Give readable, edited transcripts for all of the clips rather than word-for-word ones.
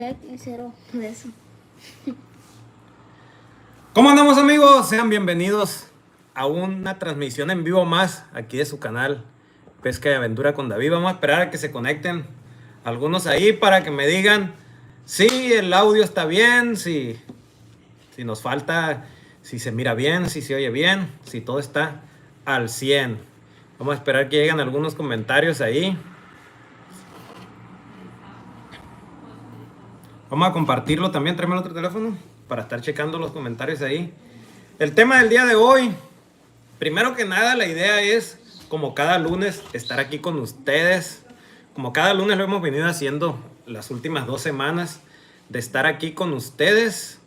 Y cero de eso. ¿Cómo andamos, amigos? Sean bienvenidos a una transmisión en vivo más aquí de su canal Pesca y Aventura con David. Vamos a esperar a que se conecten algunos ahí para que me digan si el audio está bien, si nos falta, si se mira bien, si se oye bien, si todo está al 100. Vamos a esperar que lleguen algunos comentarios ahí. Vamos a compartirlo también. Tráeme el otro teléfono para estar checando los comentarios ahí. El tema del día de hoy, primero que nada, la idea es, como cada lunes, estar aquí con ustedes. Como cada lunes lo hemos venido haciendo las últimas 2 semanas, de estar aquí con ustedes,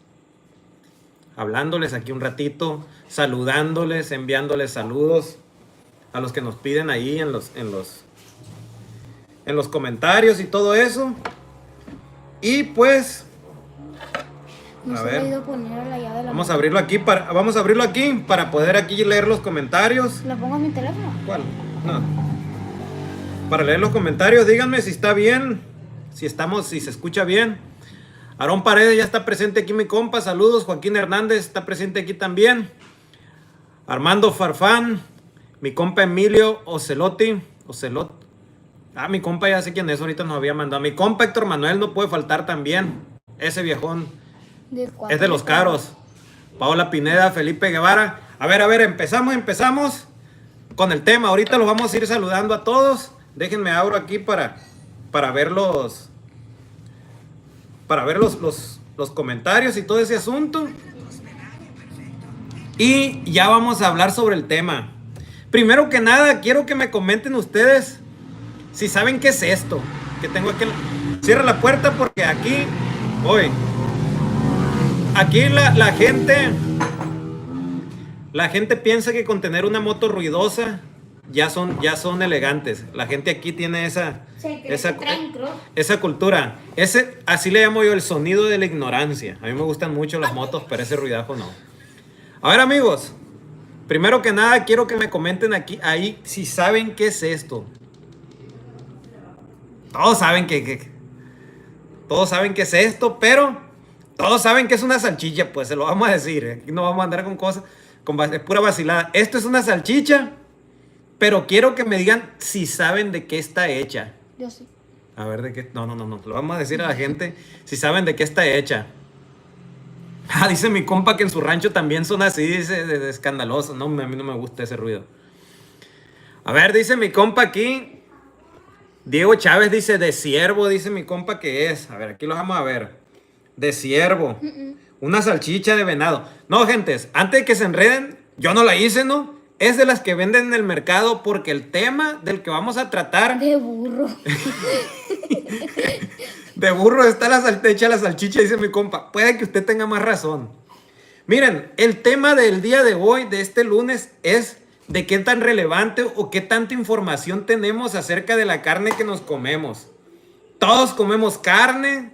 hablándoles aquí un ratito, saludándoles, enviándoles saludos a los que nos piden ahí en los comentarios y todo eso. Y pues, No a se ver, ha ido a poner a la llave de la vamos moto. a abrirlo aquí para poder aquí leer los comentarios. ¿La pongo en mi teléfono? ¿Cuál? No. Para leer los comentarios, díganme si está bien, si se escucha bien. Aarón Paredes ya está presente aquí, mi compa. Saludos. Joaquín Hernández está presente aquí también. Armando Farfán, mi compa Emilio Ocelot. Mi compa ya sé quién es, ahorita nos había mandado. Mi compa Héctor Manuel no puede faltar también. Ese viejón es de los caros. Paola Pineda, Felipe Guevara. A ver, empezamos con el tema. Ahorita los vamos a ir saludando a todos. Déjenme abro aquí para ver los comentarios y todo ese asunto. Y ya vamos a hablar sobre el tema. Primero que nada, quiero que me comenten ustedes si saben qué es esto que tengo aquí. Cierra la puerta porque aquí la gente piensa que con tener una moto ruidosa ya son elegantes. La gente aquí tiene esa cultura. Así le llamo yo el sonido de la ignorancia. A mí me gustan mucho las motos, pero ese ruidajo no. A ver, amigos, primero que nada quiero que me comenten ahí si saben qué es esto. Todos saben que es esto, pero todos saben que es una salchicha, pues se lo vamos a decir. Aquí no vamos a andar con cosas, es pura vacilada. Esto es una salchicha, pero quiero que me digan si saben de qué está hecha. Yo sí. A ver, de qué. No. Lo vamos a decir a la gente si saben de qué está hecha. Dice mi compa que en su rancho también son así, dice, de escandaloso. No, a mí no me gusta ese ruido. A ver, dice mi compa aquí. Diego Chávez dice, de ciervo, dice mi compa que es. A ver, aquí lo vamos a ver. De ciervo. Una salchicha de venado. No, gentes, antes de que se enreden, yo no la hice, ¿no? Es de las que venden en el mercado porque el tema del que vamos a tratar... De burro. De burro está la salchicha, dice mi compa. Puede que usted tenga más razón. Miren, el tema del día de hoy, de este lunes, es de qué tan relevante o qué tanta información tenemos acerca de la carne que nos comemos. Todos comemos carne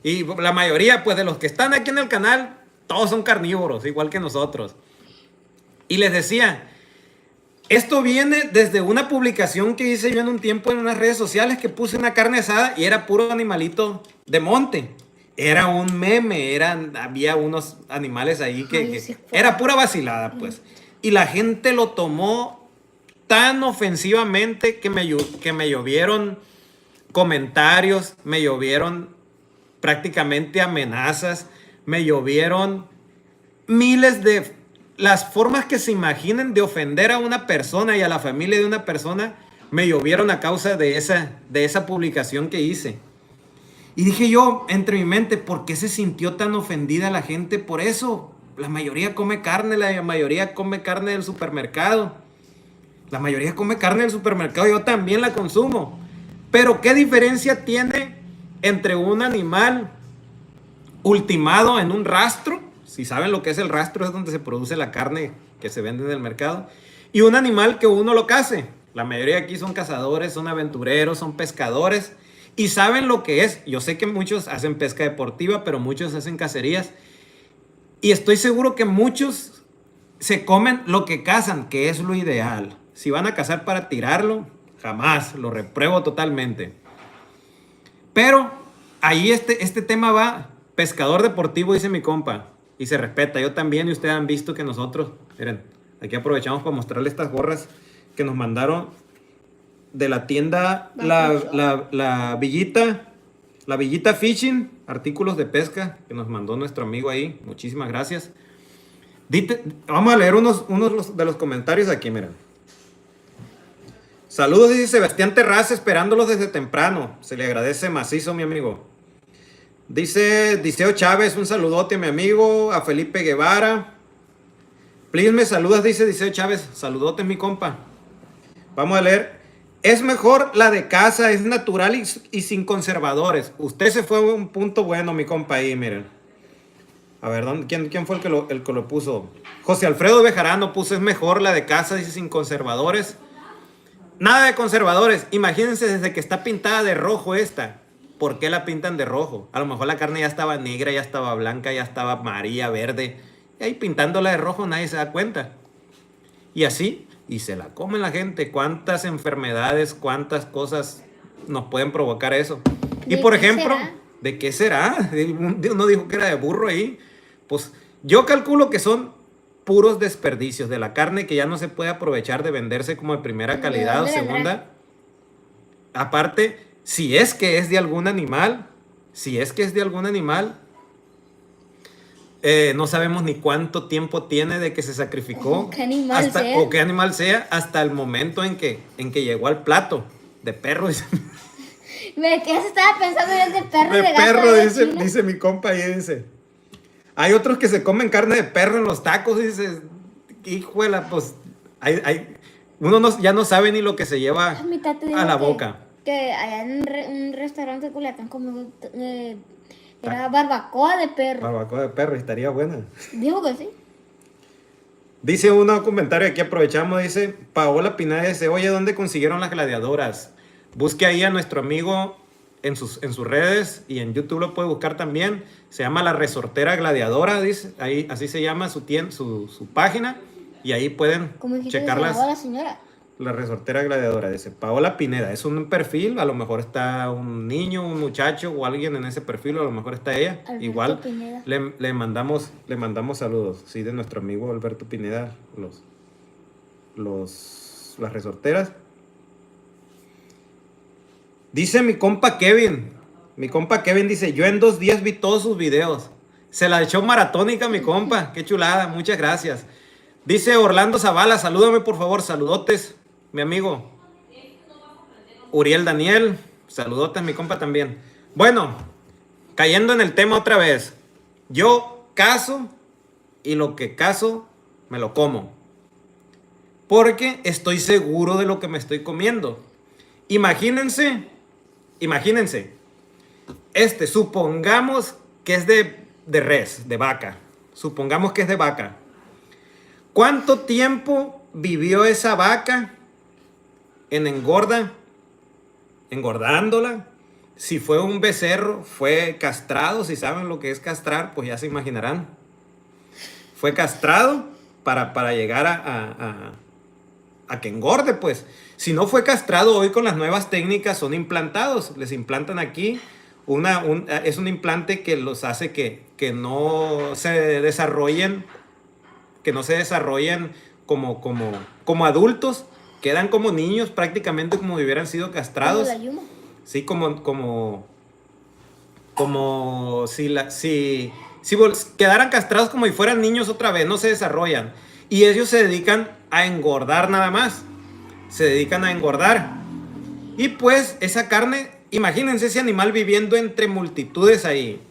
y la mayoría, pues de los que están aquí en el canal, todos son carnívoros, igual que nosotros. Y les decía, esto viene desde una publicación que hice yo en un tiempo en unas redes sociales, que puse una carne asada y era puro animalito de monte. Era un meme, había unos animales ahí que era pura vacilada, pues. Y la gente lo tomó tan ofensivamente que me llovieron comentarios, me llovieron prácticamente amenazas, me llovieron miles de las formas que se imaginen de ofender a una persona y a la familia de una persona, me llovieron a causa de esa publicación que hice. Y dije yo, entre mi mente, ¿por qué se sintió tan ofendida la gente por eso? La mayoría come carne, la mayoría come carne del supermercado. La mayoría come carne del supermercado, yo también la consumo. Pero ¿qué diferencia tiene entre un animal ultimado en un rastro? Si saben lo que es el rastro, es donde se produce la carne que se vende en el mercado. Y un animal que uno lo case. La mayoría aquí son cazadores, son aventureros, son pescadores. Y saben lo que es. Yo sé que muchos hacen pesca deportiva, pero muchos hacen cacerías. Y estoy seguro que muchos se comen lo que cazan, que es lo ideal. Si van a cazar para tirarlo, jamás, lo repruebo totalmente. Pero ahí este tema va, pescador deportivo, dice mi compa, y se respeta, yo también, y ustedes han visto que nosotros, miren, aquí aprovechamos para mostrarles estas gorras que nos mandaron de la tienda la Villita Fishing, artículos de pesca, que nos mandó nuestro amigo ahí, muchísimas gracias. Vamos a leer unos de los comentarios aquí, miren. Saludos, dice Sebastián Terraza, esperándolos desde temprano. Se le agradece macizo, mi amigo. Dice Diceo Chávez, un saludote a mi amigo. A Felipe Guevara. Please me saludas, dice Diceo Chávez. Saludote, mi compa. Vamos a leer. Es mejor la de casa, es natural y sin conservadores. Usted se fue a un punto bueno, mi compa, ahí, miren. A ver, ¿quién fue el que lo puso? José Alfredo Bejarano puso, es mejor la de casa, dice, sin conservadores. Nada de conservadores. Imagínense desde que está pintada de rojo esta. ¿Por qué la pintan de rojo? A lo mejor la carne ya estaba negra, ya estaba blanca, ya estaba amarilla, verde. Y ahí pintándola de rojo nadie se da cuenta. Y así, y se la come la gente. ¿Cuántas enfermedades, cuántas cosas nos pueden provocar eso? Y por ejemplo, ¿de qué será? Uno dijo que era de burro ahí. Pues yo calculo que son puros desperdicios de la carne que ya no se puede aprovechar de venderse como de primera calidad o segunda. Aparte, si es que es de algún animal, no sabemos ni cuánto tiempo tiene de que se sacrificó ¿Qué animal sea? o qué animal sea hasta el momento en que llegó al plato de perro. Me quedé, estaba pensando en el de perro. De gato, perro, de dice mi compa ahí, dice. Hay otros que se comen carne de perro en los tacos, dice. Hijuela, pues, uno ya no sabe ni lo que se lleva Mi tata dijo a la boca. Que allá en un restaurante de Culiacán como era barbacoa de perro. Barbacoa de perro, estaría buena. Dijo que sí. Dice un comentario aquí, aprovechamos, dice Paola Pineda, dice, oye, ¿dónde consiguieron las gladiadoras? Busque ahí a nuestro amigo en sus redes y en YouTube lo puede buscar también. Se llama La Resortera Gladiadora, dice, ahí así se llama su página y ahí pueden checarlas. La señora. La Resortera Gladiadora, dice Paola Pineda, es un perfil, a lo mejor está un niño, un muchacho o alguien en ese perfil, o a lo mejor está ella. Alberto Igual Pineda. le mandamos saludos, sí, de nuestro amigo Alberto Pineda, las resorteras. Dice mi compa Kevin dice, yo en 2 días vi todos sus videos. Se la echó maratónica mi compa, qué chulada, muchas gracias. Dice Orlando Zavala, salúdame por favor, saludotes, mi amigo. Uriel Daniel, saludotes, mi compa también. Bueno, cayendo en el tema otra vez. Yo cazo y lo que cazo me lo como. Porque estoy seguro de lo que me estoy comiendo. Imagínense, supongamos que es de res, de vaca. Supongamos que es de vaca. ¿Cuánto tiempo vivió esa vaca en engordándola? Si fue un becerro, fue castrado. Si saben lo que es castrar, pues ya se imaginarán. Fue castrado para llegar a que engorde, pues. Si no fue castrado, hoy con las nuevas técnicas son implantados. Les implantan aquí es un implante que los hace que no se desarrollen, como adultos. Quedan como niños, prácticamente como si hubieran sido castrados. La Yuma. Sí, como si quedaran castrados como si fueran niños otra vez, no se desarrollan. Y ellos se dedican a engordar nada más. Se dedican a engordar. Y pues esa carne, imagínense ese animal viviendo entre multitudes ahí.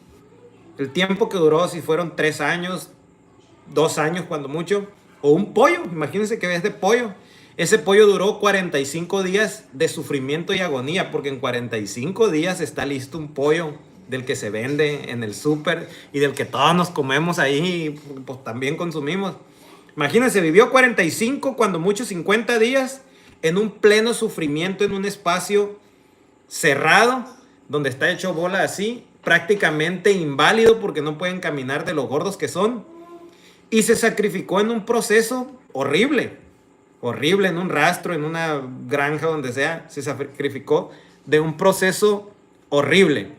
El tiempo que duró, si fueron 3 años, 2 años cuando mucho. O un pollo, imagínense que es de pollo. Ese pollo duró 45 días de sufrimiento y agonía, porque en 45 días está listo un pollo del que se vende en el súper y del que todos nos comemos ahí, pues también consumimos. Imagínense, vivió 45, cuando mucho 50 días, en un pleno sufrimiento, en un espacio cerrado, donde está hecho bola así, prácticamente inválido porque no pueden caminar de lo gordos que son. Y se sacrificó en un proceso horrible, en un rastro, en una granja, donde sea, se sacrificó de un proceso horrible.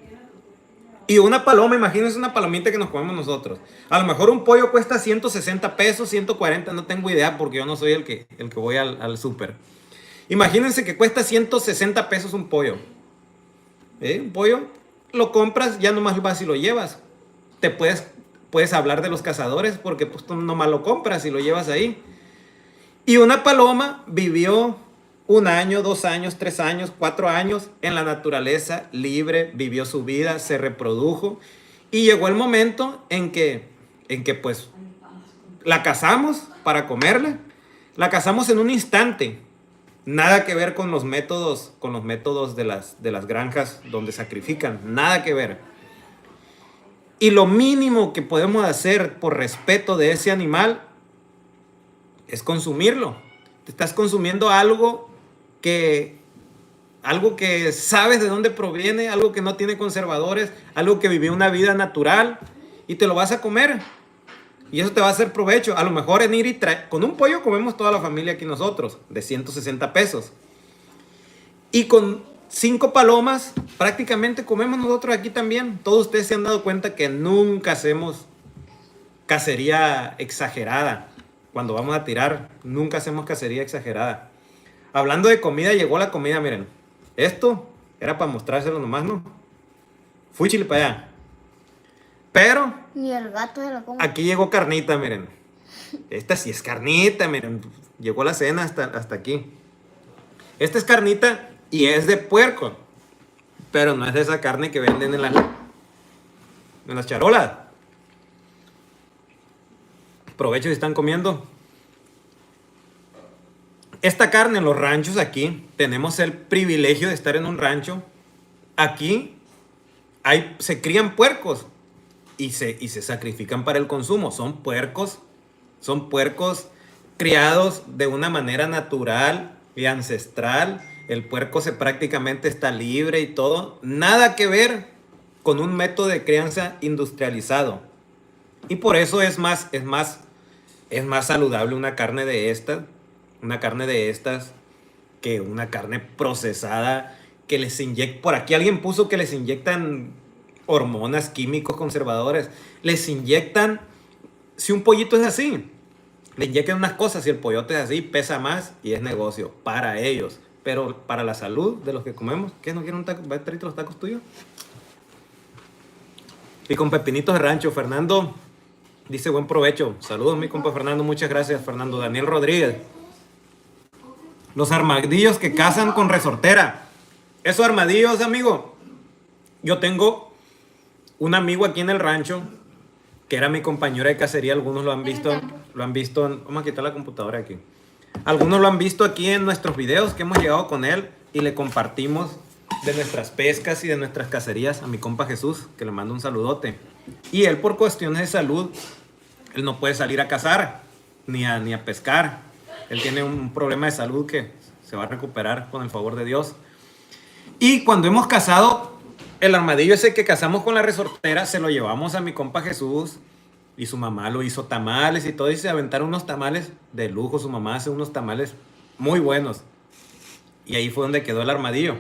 Y una paloma, imagínense una palomita que nos comemos nosotros. A lo mejor un pollo cuesta 160 pesos, 140, no tengo idea porque yo no soy el que voy al súper. Imagínense que cuesta 160 pesos un pollo. Un pollo lo compras, ya nomás vas y lo llevas. Te puedes hablar de los cazadores porque pues tú nomás lo compras y lo llevas ahí. Y una paloma vivió 1 año, 2 años, 3 años, 4 años en la naturaleza, libre, vivió su vida, se reprodujo. Y llegó el momento en que pues la cazamos para comerla. La cazamos en un instante. Nada que ver con los métodos de las granjas donde sacrifican. Nada que ver. Y lo mínimo que podemos hacer por respeto de ese animal es consumirlo. Te estás consumiendo algo que sabes de dónde proviene, algo que no tiene conservadores, algo que vivió una vida natural y te lo vas a comer. Y eso te va a hacer provecho. A lo mejor en ir y traer, con un pollo comemos toda la familia aquí nosotros, de 160 pesos. Y con 5 palomas prácticamente comemos nosotros aquí también. Todos ustedes se han dado cuenta que nunca hacemos cacería exagerada. Cuando vamos a tirar, nunca hacemos cacería exagerada. Hablando de comida, llegó la comida, miren. Esto era para mostrárselo nomás, ¿no? Fúchile para allá. Pero Ni el gato se lo come. aquí llegó carnita, miren. Esta sí es carnita, miren. Llegó la cena hasta aquí. Esta es carnita y es de puerco. Pero no es de esa carne que venden en las charolas. Provecho si están comiendo. Esta carne en los ranchos aquí, tenemos el privilegio de estar en un rancho. Aquí se crían puercos y se sacrifican para el consumo. Son puercos criados de una manera natural y ancestral. El puerco prácticamente está libre y todo. Nada que ver con un método de crianza industrializado. Y por eso es más saludable una carne de estas que una carne procesada que les inyectan. Por aquí alguien puso que les inyectan hormonas, químicos, conservadores. Les inyectan, si un pollito es así, le inyectan unas cosas. Si el pollote es así, pesa más y es negocio para ellos. Pero para la salud de los que comemos, ¿qué no quieren un taco? ¿Va a traer los tacos tuyos? Y con pepinitos de rancho, Fernando dice buen provecho. Saludos, mi compa Fernando, muchas gracias, Fernando. Daniel Rodríguez. Los armadillos que cazan con resortera. Esos armadillos, amigo. Yo tengo un amigo aquí en el rancho que era mi compañero de cacería. Algunos lo han visto. Vamos a quitar la computadora aquí. Algunos lo han visto aquí en nuestros videos que hemos llegado con él y le compartimos de nuestras pescas y de nuestras cacerías a mi compa Jesús, que le mando un saludote. Y él, por cuestiones de salud, él no puede salir a cazar ni a pescar. Él tiene un problema de salud que se va a recuperar con el favor de Dios. Y cuando hemos cazado, el armadillo ese que cazamos con la resortera, se lo llevamos a mi compa Jesús. Y su mamá lo hizo tamales y todo. Y se aventaron unos tamales de lujo. Su mamá hace unos tamales muy buenos. Y ahí fue donde quedó el armadillo.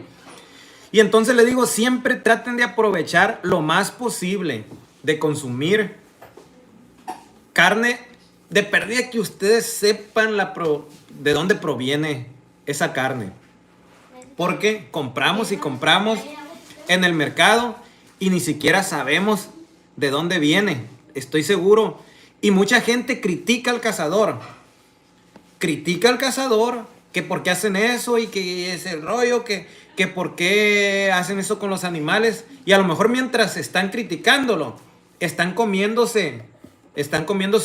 Y entonces le digo, siempre traten de aprovechar lo más posible de consumir carne. De pérdida que ustedes sepan de dónde proviene esa carne. Porque compramos y compramos en el mercado y ni siquiera sabemos de dónde viene. Estoy seguro. Y mucha gente critica al cazador. Critica al cazador que por qué hacen eso y que ese rollo, que por qué hacen eso con los animales. Y a lo mejor mientras están criticándolo, están comiéndose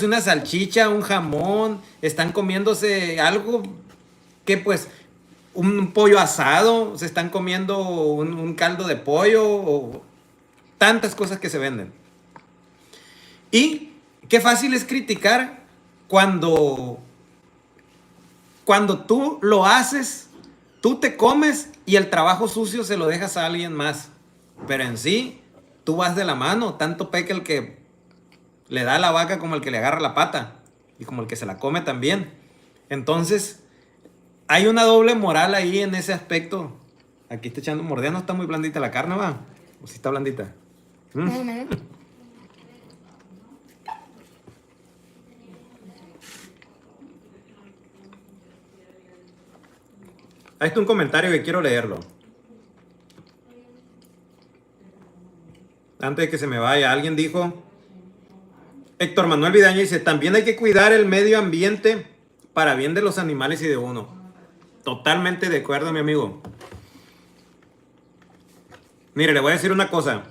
una salchicha, un jamón, están comiéndose algo que pues, un pollo asado, se están comiendo un caldo de pollo o tantas cosas que se venden. Y qué fácil es criticar cuando tú lo haces, tú te comes y el trabajo sucio se lo dejas a alguien más. Pero en sí, tú vas de la mano, tanto peca el que le da a la vaca como el que le agarra la pata y como el que se la come también. Entonces, hay una doble moral ahí en ese aspecto. Aquí está echando mordida, no está muy blandita la carne, ¿va? ¿O sí está blandita? Más o menos. Ahí está un comentario que quiero leerlo. Antes de que se me vaya, alguien dijo, Héctor Manuel Vidaña dice, también hay que cuidar el medio ambiente para bien de los animales y de uno. Totalmente de acuerdo, mi amigo. Mire, le voy a decir una cosa.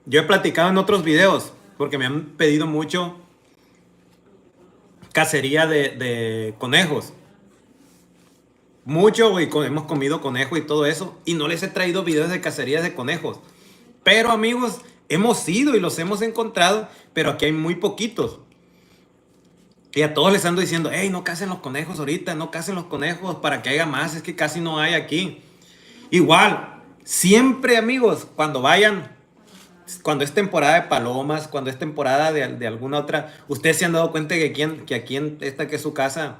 Yo he platicado en otros videos, porque me han pedido mucho cacería de conejos. Mucho, güey, hemos comido conejo y todo eso, y no les he traído videos de cacerías de conejos. Pero, amigos, hemos ido y los hemos encontrado, pero aquí hay muy poquitos. Y a todos les ando diciendo, hey, no cacen los conejos ahorita, no cacen los conejos para que haya más, es que casi no hay aquí. Igual, siempre, amigos, cuando vayan, cuando es temporada de palomas, cuando es temporada de alguna otra, ustedes se han dado cuenta que aquí en esta que es su casa,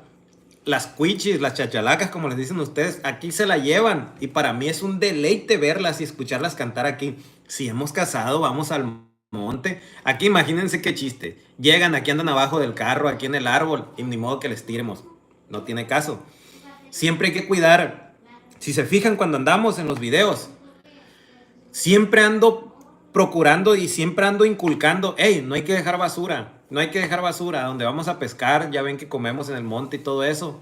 las cuichis, las chachalacas, como les dicen ustedes, aquí se la llevan. Y para mí es un deleite verlas y escucharlas cantar aquí. Si hemos cazado, vamos al monte. Aquí imagínense qué chiste. Llegan, aquí andan abajo del carro, aquí en el árbol, y ni modo que les tiremos. No tiene caso. Siempre hay que cuidar. Si se fijan cuando andamos en los videos, siempre ando procurando y siempre ando inculcando, hey, no hay que dejar basura. No hay que dejar basura. Donde vamos a pescar, ya ven que comemos en el monte y todo eso.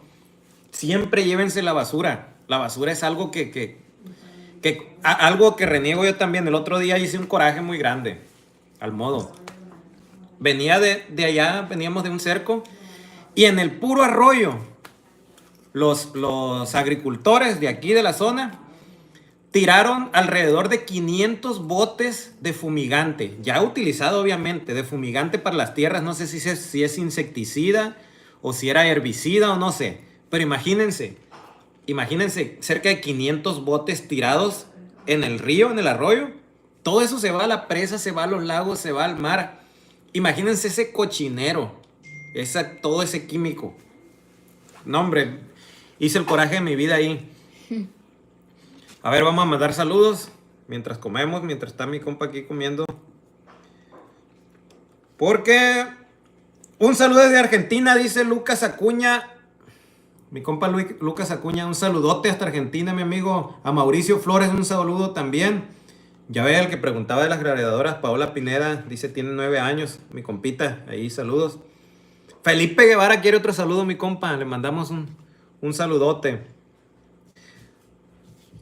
Siempre llévense la basura. La basura es algo algo que reniego yo también. El otro día hice un coraje muy grande. Al modo. Venía de allá, veníamos de un cerco. Y en el puro arroyo, los agricultores de aquí de la zona tiraron alrededor de 500 botes de fumigante, ya utilizado obviamente, de fumigante para las tierras. No sé si es insecticida o si era herbicida o no sé. Pero imagínense cerca de 500 botes tirados en el río, en el arroyo. Todo eso se va a la presa, se va a los lagos, se va al mar. Imagínense ese cochinero, todo ese químico. No, hombre, hice el coraje de mi vida ahí. A ver, vamos a mandar saludos mientras comemos, mientras está mi compa aquí comiendo. Porque un saludo desde Argentina, dice Lucas Acuña. Mi compa Lucas Acuña, un saludote hasta Argentina, mi amigo. A Mauricio Flores, un saludo también. Ya ve el que preguntaba de las gradeadoras, Paola Pineda, dice tiene 9 años, mi compita, ahí saludos. Felipe Guevara quiere otro saludo, mi compa, le mandamos un saludote.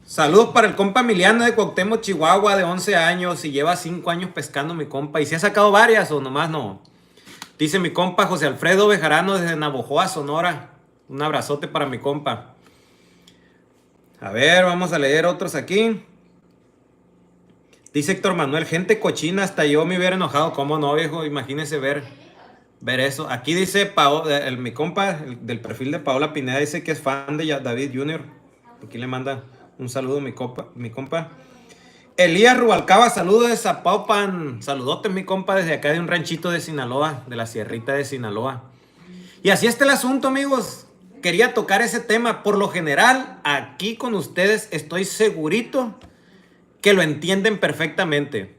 Saludos para el compa Emiliano de Cuauhtémoc, Chihuahua, de 11 años y lleva 5 años pescando, mi compa. ¿Y si ha sacado varias o nomás no? Dice mi compa José Alfredo Bejarano desde Navojoa, Sonora. Un abrazote para mi compa. A ver, vamos a leer otros aquí. Dice Héctor Manuel, gente cochina, hasta yo me hubiera enojado. ¿Cómo no, viejo? Imagínense ver eso. Aquí dice mi compa del perfil de Paola Pineda, dice que es fan de David Jr. Aquí le manda un saludo mi compa. Elías Rubalcaba, saludos de Zapopan. Saludotes, mi compa, desde acá de un ranchito de Sinaloa, de la sierrita de Sinaloa. Y así está el asunto, amigos. Quería tocar ese tema. Por lo general, aquí con ustedes estoy segurito que lo entienden perfectamente.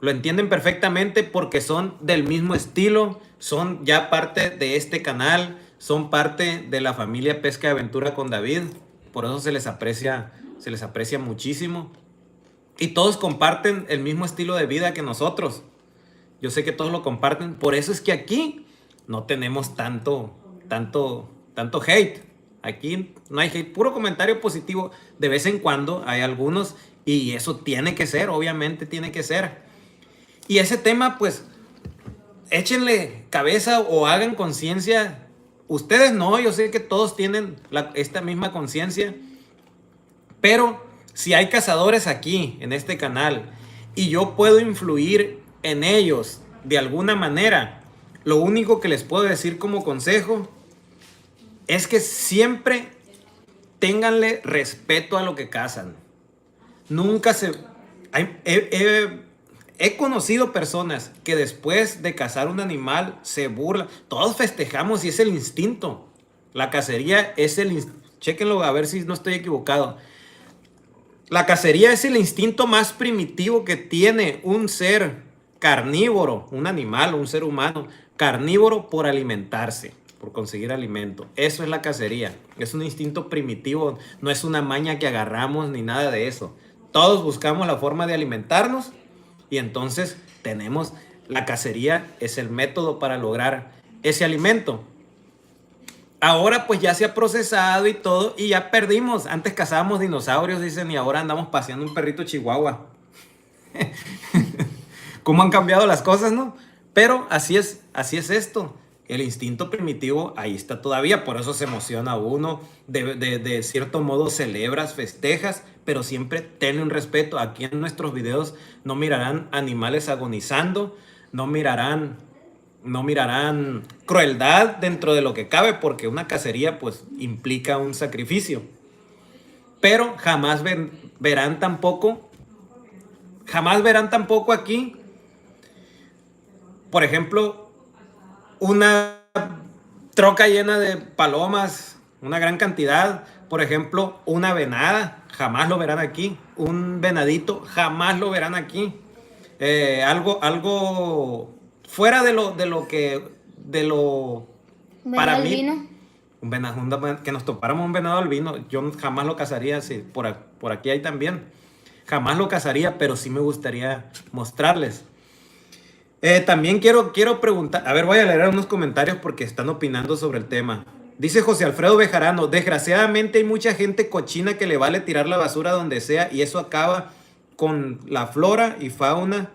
Lo entienden perfectamente porque son del mismo estilo, son ya parte de este canal, son parte de la familia Pesca y Aventura con David. Por eso se les aprecia muchísimo. Y todos comparten el mismo estilo de vida que nosotros. Yo sé que todos lo comparten. Por eso es que aquí no tenemos tanto hate. Aquí no hay hate, puro comentario positivo. De vez en cuando hay algunos y eso tiene que ser, obviamente tiene que ser. Y ese tema, pues, échenle cabeza o hagan conciencia. Ustedes no, yo sé que todos tienen esta misma conciencia. Pero si hay cazadores aquí, en este canal, y yo puedo influir en ellos de alguna manera, lo único que les puedo decir como consejo es que siempre ténganle respeto a lo que cazan. Nunca he conocido personas que después de cazar un animal se burlan. Todos festejamos y es el instinto. La cacería es el instinto. Chéquenlo a ver si no estoy equivocado. La cacería es el instinto más primitivo que tiene un ser carnívoro, un animal, un ser humano carnívoro por alimentarse, por conseguir alimento. Eso es la cacería. Es un instinto primitivo, no es una maña que agarramos ni nada de eso. Todos buscamos la forma de alimentarnos y entonces tenemos la cacería, es el método para lograr ese alimento. Ahora pues ya se ha procesado y todo y ya perdimos. Antes cazábamos dinosaurios, dicen, y ahora andamos paseando un perrito chihuahua. ¿Cómo han cambiado las cosas, no? Pero así es esto. El instinto primitivo ahí está todavía, por eso se emociona uno, de cierto modo celebras, festejas, pero siempre ten un respeto. Aquí en nuestros videos no mirarán animales agonizando, no mirarán crueldad dentro de lo que cabe, porque una cacería pues implica un sacrificio. Pero jamás verán tampoco aquí, por ejemplo, una troca llena de palomas, una gran cantidad. Por ejemplo, una venada, jamás lo verán aquí. Un venadito, jamás lo verán aquí. Algo fuera de lo para Venado mí, albino. un venado, que nos topáramos un venado albino, yo jamás lo cazaría. Así, por aquí hay también. Jamás lo cazaría, pero sí me gustaría mostrarles. También quiero preguntar, a ver, voy a leer unos comentarios porque están opinando sobre el tema. Dice José Alfredo Bejarano, desgraciadamente hay mucha gente cochina que le vale tirar la basura donde sea y eso acaba con la flora y fauna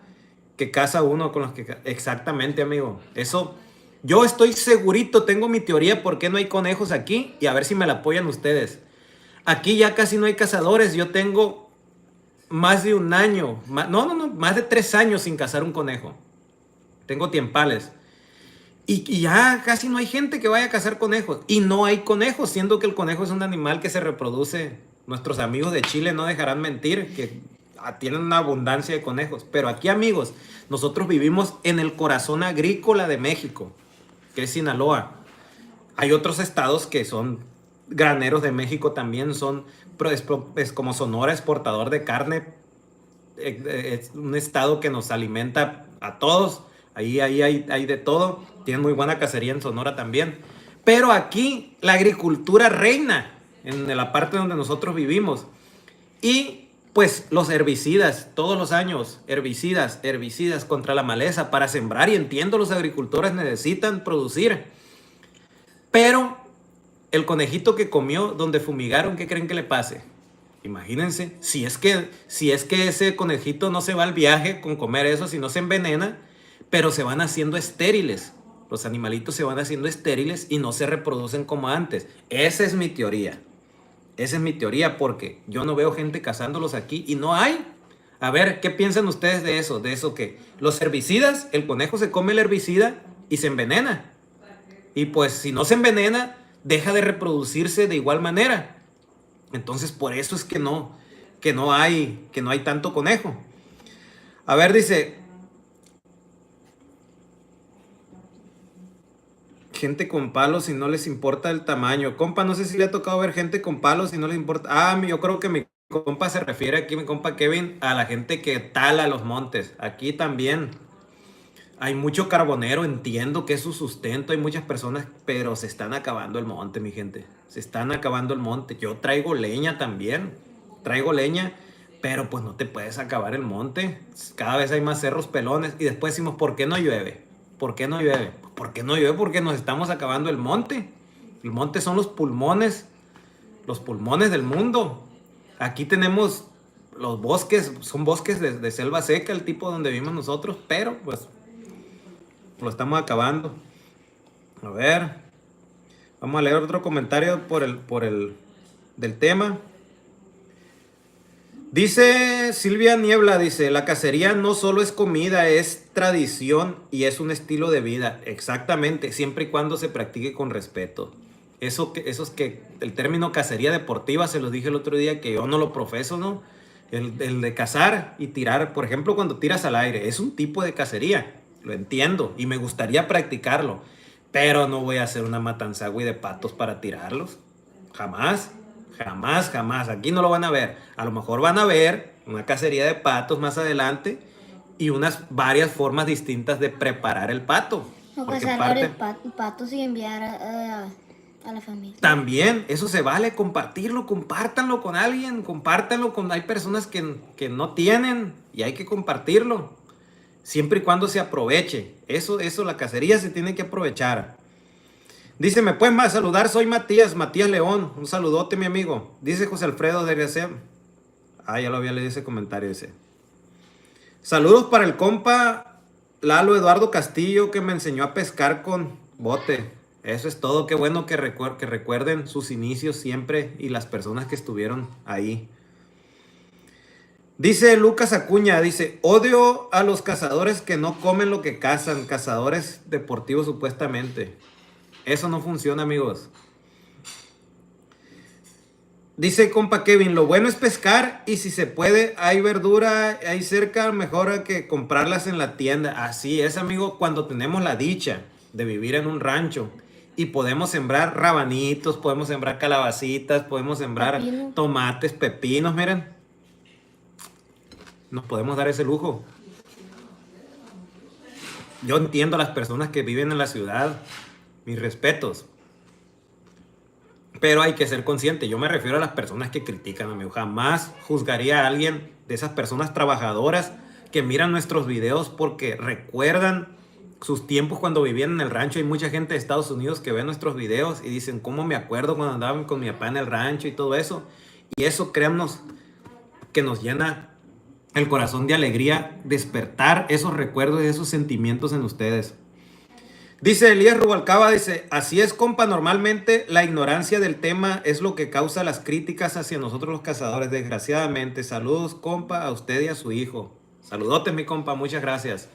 que caza uno con los que... Exactamente, amigo. Eso, yo estoy segurito, tengo mi teoría por qué no hay conejos aquí y a ver si me la apoyan ustedes. Aquí ya casi no hay cazadores, yo tengo más de un año, más de 3 años sin cazar un conejo. Tengo tiempales. Y ya casi no hay gente que vaya a cazar conejos. Y no hay conejos, siendo que el conejo es un animal que se reproduce. Nuestros amigos de Chile no dejarán mentir que tienen una abundancia de conejos. Pero aquí, amigos, nosotros vivimos en el corazón agrícola de México, que es Sinaloa. Hay otros estados que son graneros de México también, es como Sonora, exportador de carne. Es un estado que nos alimenta a todos. Ahí hay de todo. Tienen muy buena cacería en Sonora también. Pero aquí la agricultura reina en la parte donde nosotros vivimos. Y pues los herbicidas, todos los años, herbicidas contra la maleza para sembrar. Y entiendo, los agricultores necesitan producir. Pero el conejito que comió donde fumigaron, ¿qué creen que le pase? Imagínense, si es que ese conejito no se va al viaje con comer eso, si no se envenena, pero se van haciendo estériles. Los animalitos se van haciendo estériles y no se reproducen como antes. Esa es mi teoría. Esa es mi teoría porque yo no veo gente cazándolos aquí y no hay. A ver, ¿qué piensan ustedes de eso? De eso que los herbicidas, el conejo se come el herbicida y se envenena. Y pues si no se envenena, deja de reproducirse de igual manera. Entonces por eso es que no hay tanto conejo. A ver, dice... Gente con palos y no les importa el tamaño. Compa, no sé si le ha tocado ver gente con palos y no les importa. Yo creo que mi compa se refiere aquí, mi compa Kevin, a la gente que tala los montes. Aquí también hay mucho carbonero, entiendo que es su sustento, hay muchas personas, pero se están acabando el monte, mi gente. Se están acabando el monte. Yo traigo leña también. Pero pues no te puedes acabar el monte. Cada vez hay más cerros pelones y después decimos, ¿por qué no llueve? ¿Por qué no llueve? ¿Por qué no llueve? Porque nos estamos acabando el monte. El monte son los pulmones del mundo. Aquí tenemos los bosques, son bosques de selva seca, el tipo donde vivimos nosotros, pero pues lo estamos acabando. A ver, vamos a leer otro comentario del tema. Dice Silvia Niebla, dice, la cacería no solo es comida, es tradición y es un estilo de vida. Exactamente, siempre y cuando se practique con respeto. Eso es que el término cacería deportiva, se los dije el otro día, que yo no lo profeso, ¿no? El de cazar y tirar, por ejemplo, cuando tiras al aire, es un tipo de cacería, lo entiendo y me gustaría practicarlo, pero no voy a hacer una matanzagüey de patos para tirarlos, jamás. Jamás, jamás. Aquí no lo van a ver. A lo mejor van a ver una cacería de patos más adelante y unas varias formas distintas de preparar el pato. O Porque cazar parte- varios patos y enviar a la familia. También, eso se vale, compartirlo, compártanlo con alguien, compártanlo con... Hay personas que no tienen y hay que compartirlo. Siempre y cuando se aproveche. Eso, la cacería se tiene que aprovechar. Dice, ¿me puedes más saludar? Soy Matías León. Un saludote, mi amigo. Dice José Alfredo de García. Ah, ya lo había leído ese comentario, dice. Saludos para el compa Lalo Eduardo Castillo, que me enseñó a pescar con bote. Eso es todo. Qué bueno que recuerden sus inicios siempre y las personas que estuvieron ahí. Dice Lucas Acuña, dice, odio a los cazadores que no comen lo que cazan, cazadores deportivos supuestamente. Eso no funciona, amigos. Dice compa Kevin, lo bueno es pescar y si se puede, hay verdura ahí cerca, mejor que comprarlas en la tienda. Así es, amigo, cuando tenemos la dicha de vivir en un rancho y podemos sembrar rabanitos, podemos sembrar calabacitas, podemos sembrar Pepino. tomates, pepinos, miren. Nos podemos dar ese lujo. Yo entiendo a las personas que viven en la ciudad, mis respetos. Pero hay que ser consciente. Yo me refiero a las personas que critican, amigo. Jamás juzgaría a alguien de esas personas trabajadoras que miran nuestros videos porque recuerdan sus tiempos cuando vivían en el rancho. Hay mucha gente de Estados Unidos que ve nuestros videos y dicen, ¿cómo me acuerdo cuando andaba con mi papá en el rancho y todo eso? Y eso, créannos, que nos llena el corazón de alegría, despertar esos recuerdos y esos sentimientos en ustedes. Dice Elías Rubalcaba, dice, así es, compa, normalmente la ignorancia del tema es lo que causa las críticas hacia nosotros los cazadores, desgraciadamente. Saludos, compa, a usted y a su hijo. Saludotes, mi compa, muchas gracias.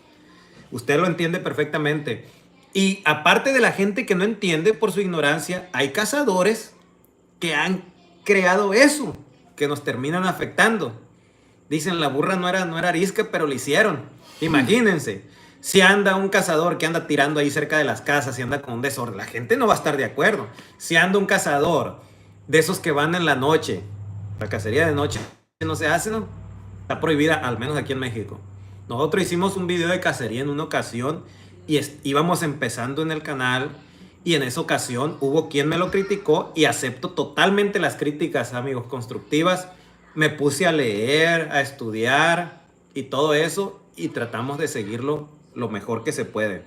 Usted lo entiende perfectamente. Y aparte de la gente que no entiende por su ignorancia, hay cazadores que han creado eso, que nos terminan afectando. Dicen, la burra no era arisca, pero lo hicieron. Imagínense, si anda un cazador que anda tirando ahí cerca de las casas, si anda con un desorden, la gente no va a estar de acuerdo. Si anda un cazador de esos que van en la noche, la cacería de noche no se hace, ¿no? Está prohibida, al menos aquí en México. Nosotros hicimos un video de cacería en una ocasión y íbamos empezando en el canal y en esa ocasión hubo quien me lo criticó y acepto totalmente las críticas, amigos, constructivas. Me puse a leer, a estudiar y todo eso y tratamos de seguirlo lo mejor que se puede.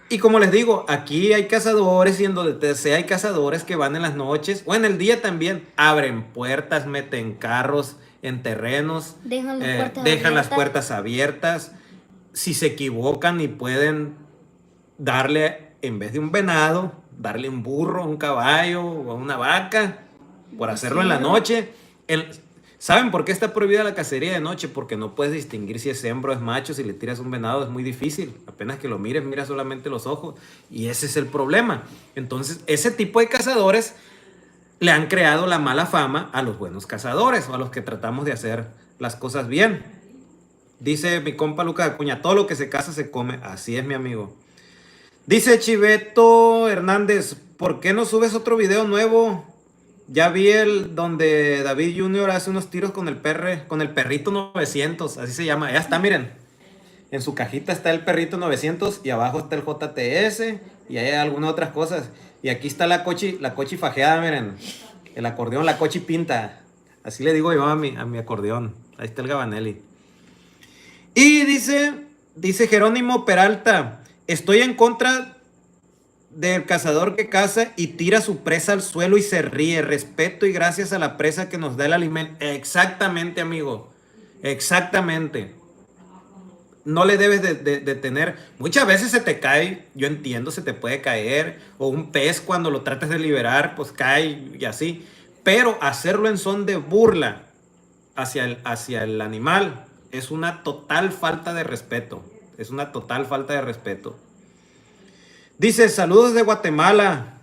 Y como les digo, aquí hay cazadores y en donde sea hay cazadores que van en las noches o en el día también. Abren puertas, meten carros en terrenos, dejan las puertas abiertas. Si se equivocan y pueden darle, en vez de un venado, darle un burro, un caballo o una vaca, por hacerlo en la noche. ¿Saben por qué está prohibida la cacería de noche? Porque no puedes distinguir si es hembra o es macho. Si le tiras un venado es muy difícil. Apenas que lo mires, mira solamente los ojos. Y ese es el problema. Entonces, ese tipo de cazadores le han creado la mala fama a los buenos cazadores o a los que tratamos de hacer las cosas bien. Dice mi compa Lucas Acuña, todo lo que se caza se come. Así es, mi amigo. Dice Chiveto Hernández, ¿por qué no subes otro video nuevo? Ya vi el donde David Jr. hace unos tiros con el perrito 900, así se llama. Ya está, miren. En su cajita está el perrito 900 y abajo está el JTS y hay algunas otras cosas. Y aquí está la cochi fajeada, miren. El acordeón, la cochi pinta. Así le digo yo a mi acordeón. Ahí está el Gabanelli. Y dice Jerónimo Peralta, estoy en contra del cazador que caza y tira su presa al suelo y se ríe. Respeto y gracias a la presa que nos da el alimento. Exactamente, amigo. Exactamente. No le debes de tener. Muchas veces se te cae, yo entiendo, se te puede caer. O un pez cuando lo tratas de liberar, pues cae y así. Pero hacerlo en son de burla hacia el animal es una total falta de respeto. Es una total falta de respeto. Dice, saludos de Guatemala.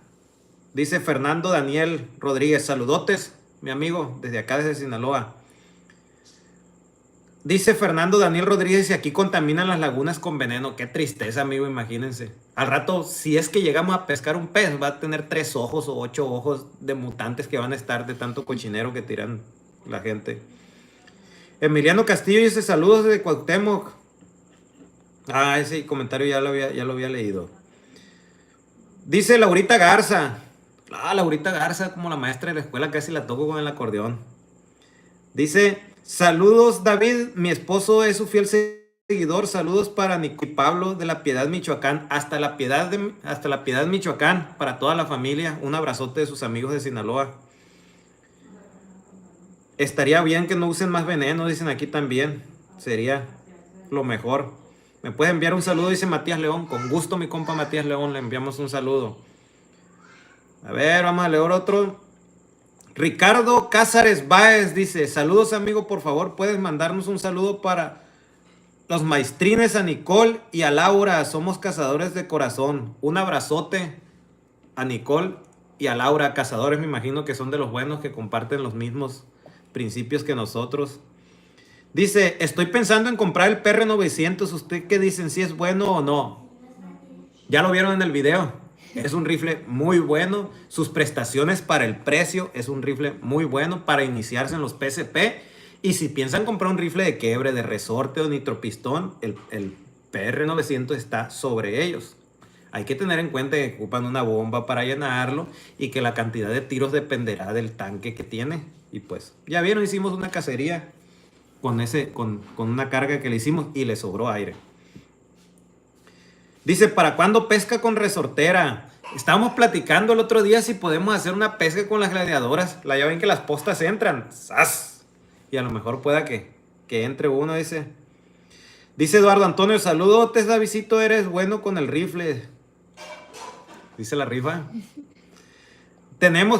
Dice Fernando Daniel Rodríguez. Saludotes, mi amigo, desde acá, desde Sinaloa. Dice Fernando Daniel Rodríguez, y aquí contaminan las lagunas con veneno. Qué tristeza, amigo, imagínense. Al rato, si es que llegamos a pescar un pez, va a tener 3 ojos o 8 ojos de mutantes que van a estar de tanto cochinero que tiran la gente. Emiliano Castillo dice, saludos desde Cuauhtémoc. Ah, ese comentario ya lo había leído. Dice Laurita Garza. Ah, Laurita Garza, como la maestra de la escuela, casi la toco con el acordeón. Dice, saludos David, mi esposo es su fiel seguidor. Saludos para Nico y Pablo de La Piedad, Michoacán. Hasta La Piedad, Michoacán, para toda la familia. Un abrazote de sus amigos de Sinaloa. Estaría bien que no usen más veneno, dicen aquí también. Sería lo mejor. Me puede enviar un saludo, dice Matías León. Con gusto, mi compa Matías León, le enviamos un saludo. A ver, vamos a leer otro. Ricardo Cázares Báez dice, saludos amigo, por favor, puedes mandarnos un saludo para los maestrines, a Nicole y a Laura. Somos cazadores de corazón. Un abrazote a Nicole y a Laura, cazadores, me imagino que son de los buenos, que comparten los mismos principios que nosotros. Dice, estoy pensando en comprar el PR900. ¿Usted qué dicen? ¿Si es bueno o no? Ya lo vieron en el video. Es un rifle muy bueno. Sus prestaciones para el precio, es un rifle muy bueno para iniciarse en los PSP. Y si piensan comprar un rifle de quiebre, de resorte o nitropistón, el PR900 está sobre ellos. Hay que tener en cuenta que ocupan una bomba para llenarlo y que la cantidad de tiros dependerá del tanque que tiene. Y pues, ya vieron, hicimos una cacería con una carga que le hicimos y le sobró aire. Dice, ¿para cuándo pesca con resortera? Estábamos platicando el otro día si podemos hacer una pesca con las gladiadoras. Ya ven que las postas entran. ¡Zas! Y a lo mejor pueda que entre uno, dice. Dice Eduardo Antonio, saludotes, Davidcito, eres bueno con el rifle. Dice la rifa.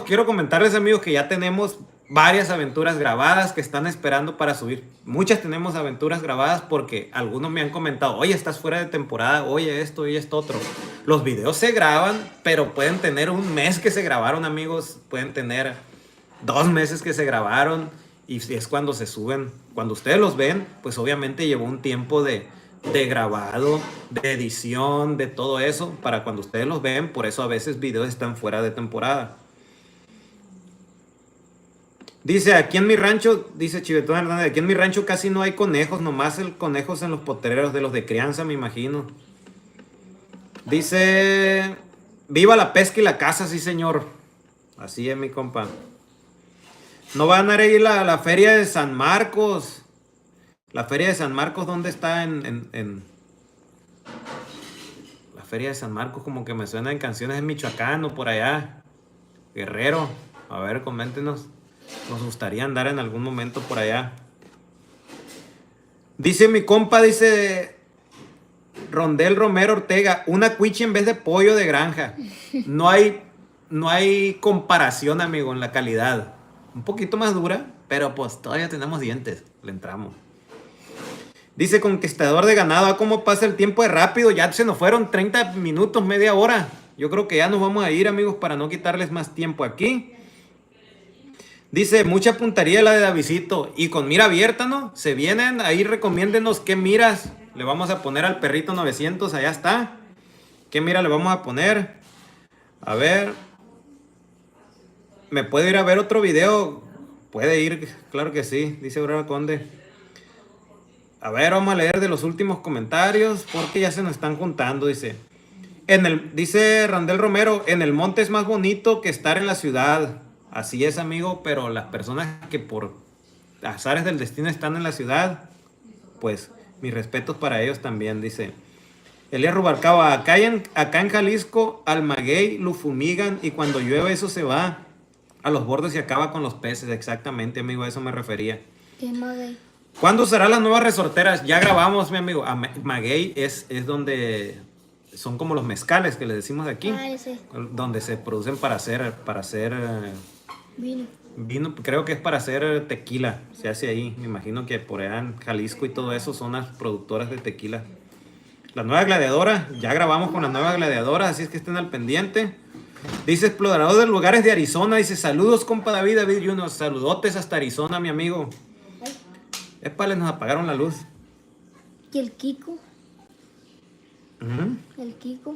Quiero comentarles, amigos, que ya tenemos varias aventuras grabadas que están esperando para subir. Muchas tenemos aventuras grabadas porque algunos me han comentado, oye, estás fuera de temporada, oye esto y esto otro. Los videos se graban, pero pueden tener un mes que se grabaron, amigos. Pueden tener 2 meses que se grabaron. Y es cuando se suben. Cuando ustedes los ven, pues obviamente llevó un tiempo de grabado, de edición, de todo eso. Para cuando ustedes los ven, por eso a veces videos están fuera de temporada. Dice, aquí en mi rancho, dice Chivetón Hernández, aquí en mi rancho casi no hay conejos, nomás el conejos en los potreros de los de crianza, me imagino. Dice, viva la pesca y la caza, sí señor. Así es, mi compa. No van a ir a la feria de San Marcos. La feria de San Marcos, ¿dónde está? La feria de San Marcos como que me suena en canciones de Michoacán o por allá. Guerrero, a ver, coméntenos. Nos gustaría andar en algún momento por allá. Dice mi compa, dice Rondel Romero Ortega, una cuichi en vez de pollo de granja. No hay comparación, amigo, en la calidad. Un poquito más dura, pero pues todavía tenemos dientes. Le entramos. Dice Conquistador de Ganado, ¿cómo pasa el tiempo de rápido? Ya se nos fueron 30 minutos, media hora. Yo creo que ya nos vamos a ir, amigos, para no quitarles más tiempo aquí. Dice, mucha puntería la de Davidcito. Y con mira abierta, ¿no? Se vienen, ahí recomiéndenos qué miras. Le vamos a poner al perrito 900, allá está. ¿Qué mira le vamos a poner? A ver. ¿Me puede ir a ver otro video? Puede ir, claro que sí, dice Aurora Conde. A ver, vamos a leer de los últimos comentarios, porque ya se nos están juntando, dice. Dice Randel Romero, en el monte es más bonito que estar en la ciudad. Así es, amigo, pero las personas que por azares del destino están en la ciudad, pues mis respetos para ellos también, dice. Elías Rubalcaba, acá en Jalisco, al maguey lo fumigan y cuando llueve eso se va a los bordes y acaba con los peces. Exactamente, amigo, a eso me refería. ¿Qué maguey? ¿Cuándo serán las nuevas resorteras? Ya grabamos, mi amigo. Maguey es donde son como los mezcales que les decimos aquí. Ah, sí. Donde se producen para hacer vino. Creo que es para hacer tequila. Se hace ahí. Me imagino que por allá en Jalisco y todo eso son las productoras de tequila. La nueva gladiadora. Ya grabamos con la nueva gladiadora, así es que estén al pendiente. Dice Explorador de Lugares de Arizona. Dice, saludos, compa David Junior. Saludotes hasta Arizona, mi amigo. Épale, nos apagaron la luz. ¿Y el Kiko? Ujú. El Kiko.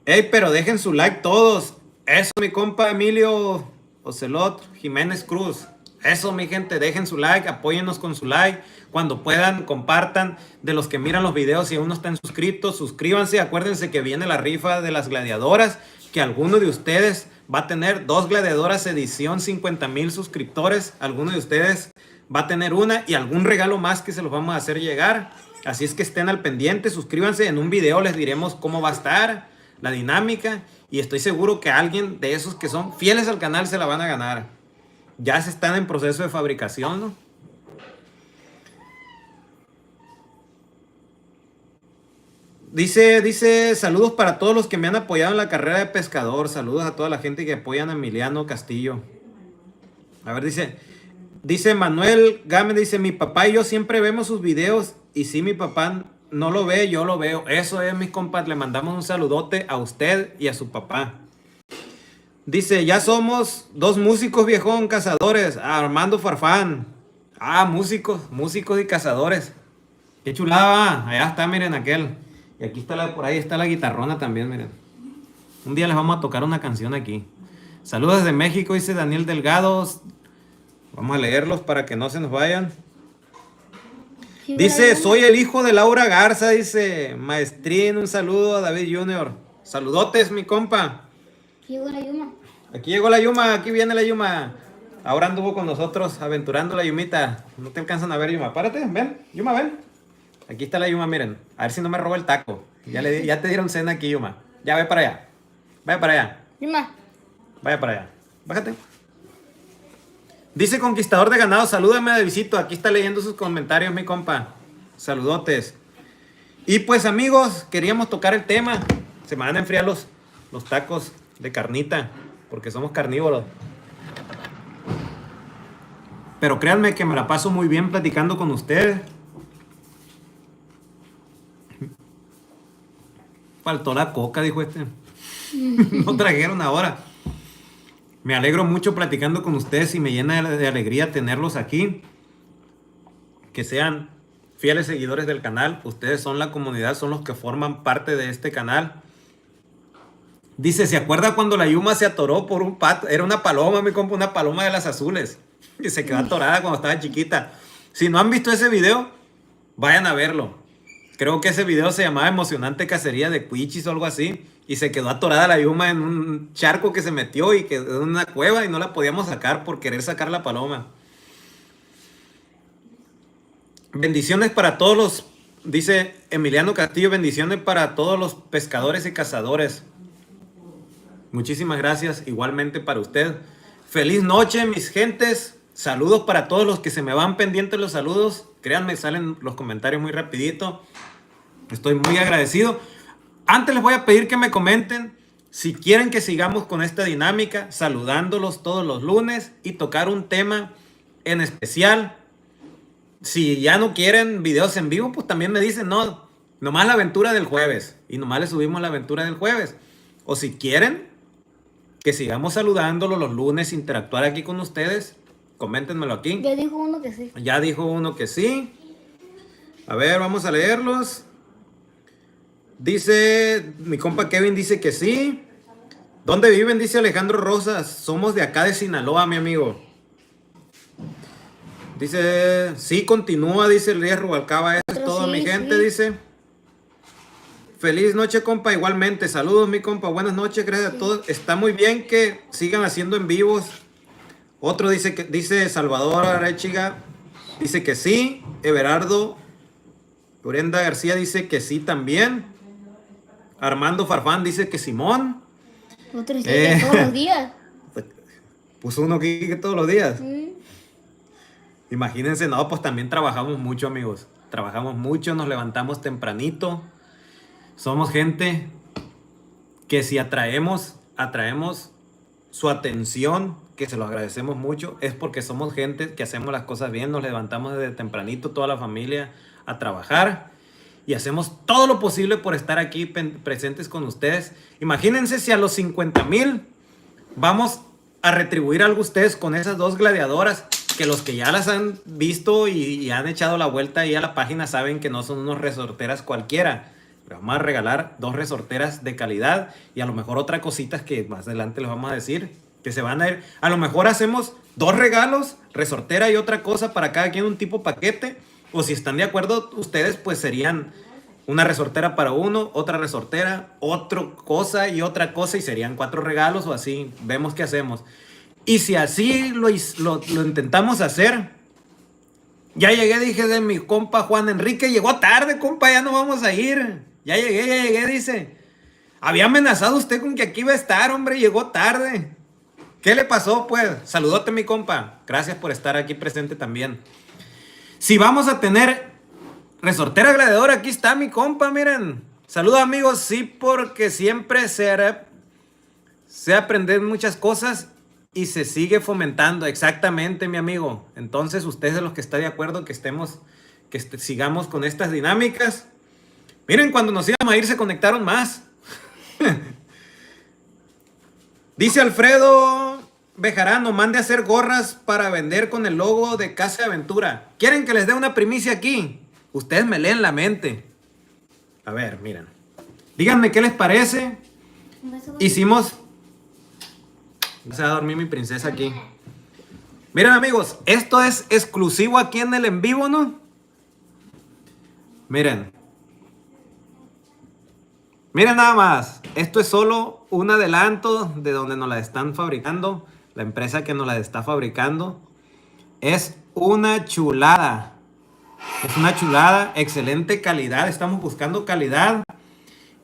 Ey, pero dejen su like todos. Eso, mi compa Emilio Ocelot Jiménez Cruz. Eso, mi gente, dejen su like, apóyennos con su like. Cuando puedan, compartan. De los que miran los videos, si aún no están suscritos, suscríbanse. Acuérdense que viene la rifa de las gladiadoras, que alguno de ustedes va a tener 2 gladiadoras edición 50,000 suscriptores. Alguno de ustedes va a tener una y algún regalo más que se los vamos a hacer llegar. Así es que estén al pendiente, suscríbanse. En un video les diremos cómo va a estar la dinámica. Y estoy seguro que alguien de esos que son fieles al canal se la van a ganar. Ya se están en proceso de fabricación, ¿no? Dice, saludos para todos los que me han apoyado en la carrera de pescador. Saludos a toda la gente que apoyan a Emiliano Castillo. A ver, dice Manuel Gámez, dice, mi papá y yo siempre vemos sus videos. Y si mi papá no lo ve, yo lo veo. Eso es, mis compas, le mandamos un saludote a usted y a su papá. Dice, ya somos 2 músicos, viejón, cazadores. Armando Farfán. Músicos y cazadores. Qué chulada. Allá está, miren, aquel. Y aquí está por ahí está la guitarrona también, miren. Un día les vamos a tocar una canción aquí. Saludos desde México, dice Daniel Delgado. Vamos a leerlos para que no se nos vayan. Dice, soy el hijo de Laura Garza, dice Maestrín. Un saludo a David Junior. Saludotes, mi compa. Llegó la Yuma. Aquí llegó la Yuma, aquí viene la Yuma. Ahora anduvo con nosotros aventurando la Yumita. No te alcanzan a ver, Yuma. Párate, ven, Yuma, ven. Aquí está la Yuma, miren. A ver si no me roba el taco. Ya te dieron cena aquí, Yuma. Ya, ve para allá. Vaya para allá. Yuma. Vaya para allá. Bájate. Dice Conquistador de Ganado, salúdame de visito. Aquí está leyendo sus comentarios, mi compa. Saludotes. Y pues, amigos, queríamos tocar el tema. Se me van a enfriar los tacos de carnita, porque somos carnívoros. Pero créanme que me la paso muy bien platicando con ustedes. Faltó la coca, dijo este. No trajeron ahora. Me alegro mucho platicando con ustedes y me llena de alegría tenerlos aquí. Que sean fieles seguidores del canal. Ustedes son la comunidad, son los que forman parte de este canal. Dice, ¿se acuerda cuando la Yuma se atoró por un pato? Era una paloma, me compré una paloma de las azules. Que se quedó atorada cuando estaba chiquita. Si no han visto ese video, vayan a verlo. Creo que ese video se llamaba Emocionante Cacería de Cuichis o algo así. Y se quedó atorada la Yuma en un charco que se metió y quedó en una cueva y no la podíamos sacar por querer sacar la paloma. Bendiciones para todos los, dice Emiliano Castillo, bendiciones para todos los pescadores y cazadores. Muchísimas gracias, igualmente para usted. Feliz noche, mis gentes. Saludos para todos los que se me van pendientes los saludos. Créanme, salen los comentarios muy rapidito. Estoy muy agradecido. Antes les voy a pedir que me comenten si quieren que sigamos con esta dinámica, saludándolos todos los lunes y tocar un tema en especial. Si ya no quieren videos en vivo, pues también me dicen, no, nomás la aventura del jueves. Y nomás les subimos la aventura del jueves. O si quieren que sigamos saludándolos los lunes, interactuar aquí con ustedes, coméntenmelo aquí. Ya dijo uno que sí. Ya dijo uno que sí. A ver, vamos a leerlos. Dice, mi compa Kevin dice que sí. ¿Dónde viven? Dice Alejandro Rosas. Somos de acá de Sinaloa, mi amigo. Dice, sí, continúa, dice Elías Rubalcaba. Eso es todo, Sí, mi gente, sí. dice. Feliz noche, compa, igualmente. Saludos, mi compa. Buenas noches, gracias a todos. Está muy bien que sigan haciendo en vivos. Otro dice Salvador Arechiga, dice que sí. Everardo Urenda García dice que sí también. Armando Farfán dice que Simón. Otro dice que todos los días. Puso uno aquí que todos los días. Mm. Imagínense, no, pues también trabajamos mucho, amigos. Trabajamos mucho, nos levantamos tempranito. Somos gente que si atraemos su atención, que se lo agradecemos mucho, es porque somos gente que hacemos las cosas bien, nos levantamos desde tempranito, toda la familia, a trabajar y hacemos todo lo posible por estar aquí presentes con ustedes. Imagínense si a los 50,000 vamos a retribuir algo a ustedes con esas 2 gladiadoras. que los que ya las han visto y han echado la vuelta ahí a la página saben que no son unos resorteras cualquiera. Les vamos a regalar 2 resorteras de calidad y a lo mejor otra cositas que más adelante les vamos a decir, que se van a ir. A lo mejor hacemos 2 regalos, resortera y otra cosa para cada quien, un tipo paquete. O si están de acuerdo ustedes, pues serían una resortera para uno, otra resortera, otra cosa y otra cosa, y serían 4 regalos o así. Vemos qué hacemos. Y si así lo intentamos hacer, ya llegué, dije, de mi compa Juan Enrique, llegó tarde, compa, ya no vamos a ir. Ya llegué, dice. Había amenazado usted con que aquí iba a estar, hombre, llegó tarde. ¿Qué le pasó, pues? Saludote, mi compa. Gracias por estar aquí presente también. Si vamos a tener resortera gladiadora, aquí está mi compa, miren. Saludos, amigos, sí, porque siempre se aprenden muchas cosas y se sigue fomentando. Exactamente, mi amigo. Entonces, usted es de los que está de acuerdo que sigamos con estas dinámicas. Miren, cuando nos íbamos a ir se conectaron más. Dice Alfredo Bejarano, mande a hacer gorras para vender con el logo de Casa de Aventura. ¿Quieren que les dé una primicia aquí? Ustedes me leen la mente. A ver, miren. Díganme qué les parece. Hicimos... Se va a dormir mi princesa aquí. Miren, amigos, esto es exclusivo aquí en el en vivo, ¿no? Miren. Miren nada más. Esto es solo un adelanto de donde nos la están fabricando. La empresa que nos la está fabricando. Es una chulada. Es una chulada. Excelente calidad. Estamos buscando calidad.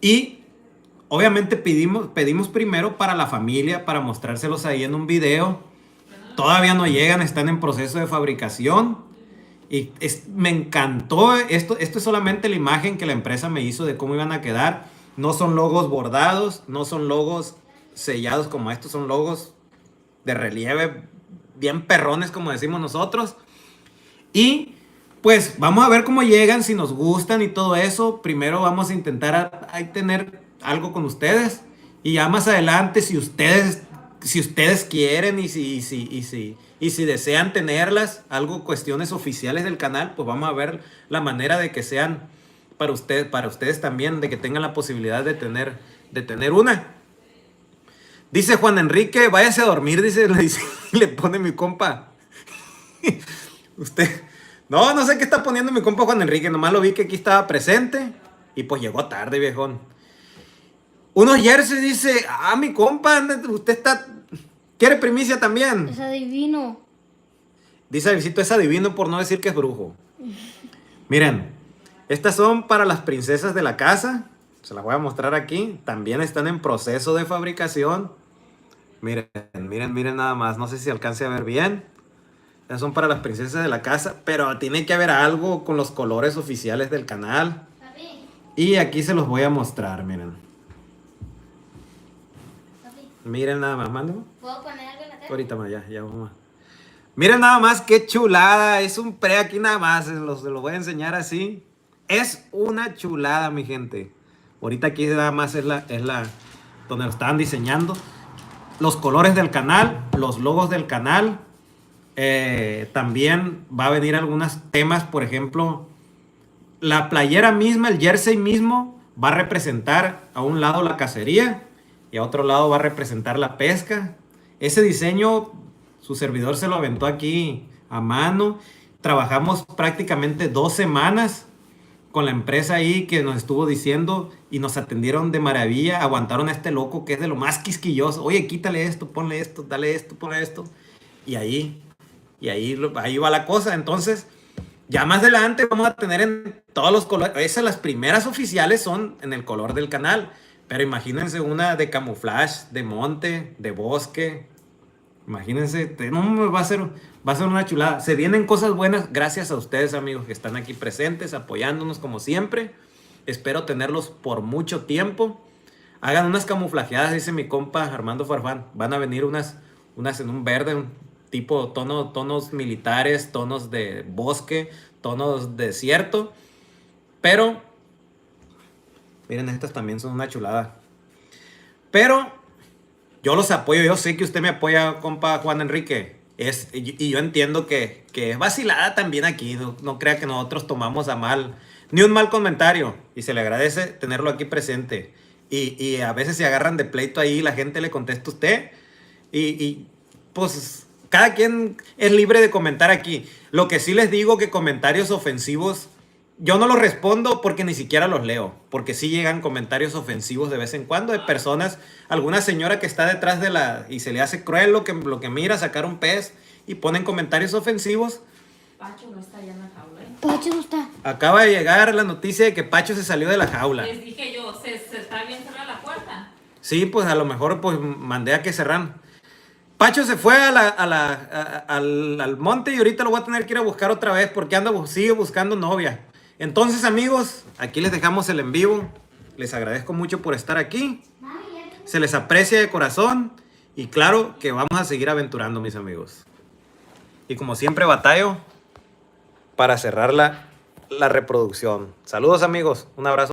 Y obviamente pedimos primero para la familia, para mostrárselos ahí en un video. Todavía no llegan, están en proceso de fabricación. Y me encantó. Esto es solamente la imagen que la empresa me hizo de cómo iban a quedar. No son logos bordados, no son logos sellados como estos, son logos de relieve, bien perrones como decimos nosotros. Y pues vamos a ver cómo llegan, si nos gustan y todo eso. Primero vamos a intentar tener algo con ustedes. Y ya más adelante, si ustedes quieren y si desean tenerlas, cuestiones oficiales del canal, pues vamos a ver la manera de que sean para ustedes también, de que tengan la posibilidad de tener una. Dice Juan Enrique, váyase a dormir, le pone mi compa. Usted, no sé qué está poniendo mi compa Juan Enrique, nomás lo vi que aquí estaba presente y pues llegó tarde, viejón. Unos jerseys, dice, mi compa, usted ¿quiere primicia también? Es adivino. Dice Visito, es adivino por no decir que es brujo. Miren, estas son para las princesas de la casa. Se las voy a mostrar aquí. También están en proceso de fabricación. Miren nada más. No sé si alcance a ver bien. Estas son para las princesas de la casa. Pero tiene que haber algo con los colores oficiales del canal. Y aquí se los voy a mostrar, miren. Miren nada más. Mándame. ¿Puedo poner algo en la tele? Ahorita más, ya vamos. Miren nada más qué chulada. Es un pre aquí nada más. Se los voy a enseñar así. Es una chulada, mi gente. Ahorita aquí nada más es la donde lo estaban diseñando. Los colores del canal, los logos del canal. También va a venir algunos temas, por ejemplo, la playera misma, el jersey mismo, va a representar a un lado la cacería y a otro lado va a representar la pesca. Ese diseño, su servidor se lo aventó aquí a mano. Trabajamos prácticamente 2 semanas con la empresa ahí que nos estuvo diciendo y nos atendieron de maravilla. Aguantaron a este loco que es de lo más quisquilloso. Oye, quítale esto, ponle esto, dale esto, ponle esto. Y ahí va la cosa. Entonces, ya más adelante vamos a tener en todos los colores. Las primeras oficiales son en el color del canal. Pero imagínense una de camuflaje, de monte, de bosque. Imagínense, no, va a ser una chulada. Se vienen cosas buenas gracias a ustedes, amigos, que están aquí presentes, apoyándonos como siempre. Espero tenerlos por mucho tiempo. Hagan unas camuflajeadas, dice mi compa Armando Farfán. Van a venir unas en un verde, un tipo tonos militares, tonos de bosque, tonos desierto. Pero, miren, estas también son una chulada. Pero yo los apoyo, yo sé que usted me apoya, compa Juan Enrique. Y yo entiendo que es vacilada también aquí. No crea que nosotros tomamos a mal ni un mal comentario. Y se le agradece tenerlo aquí presente. Y a veces se agarran de pleito ahí, la gente le contesta a usted. Pues cada quien es libre de comentar aquí. Lo que sí les digo que comentarios ofensivos, yo no los respondo porque ni siquiera los leo. Porque sí llegan comentarios ofensivos de vez en cuando de personas, alguna señora que está detrás y se le hace cruel lo que mira, sacar un pez y ponen comentarios ofensivos. Pacho no está allá en la jaula. Pacho no está. Acaba de llegar la noticia de que Pacho se salió de la jaula. Les dije yo, ¿se está bien cerrada la puerta? Sí, pues a lo mejor pues mandé a que cerran. Pacho se fue al monte y ahorita lo voy a tener que ir a buscar otra vez porque sigue buscando novia. Entonces, amigos, aquí les dejamos el en vivo. Les agradezco mucho por estar aquí. Se les aprecia de corazón. Y claro que vamos a seguir aventurando, mis amigos. Y como siempre, batallo para cerrar la reproducción. Saludos, amigos. Un abrazo.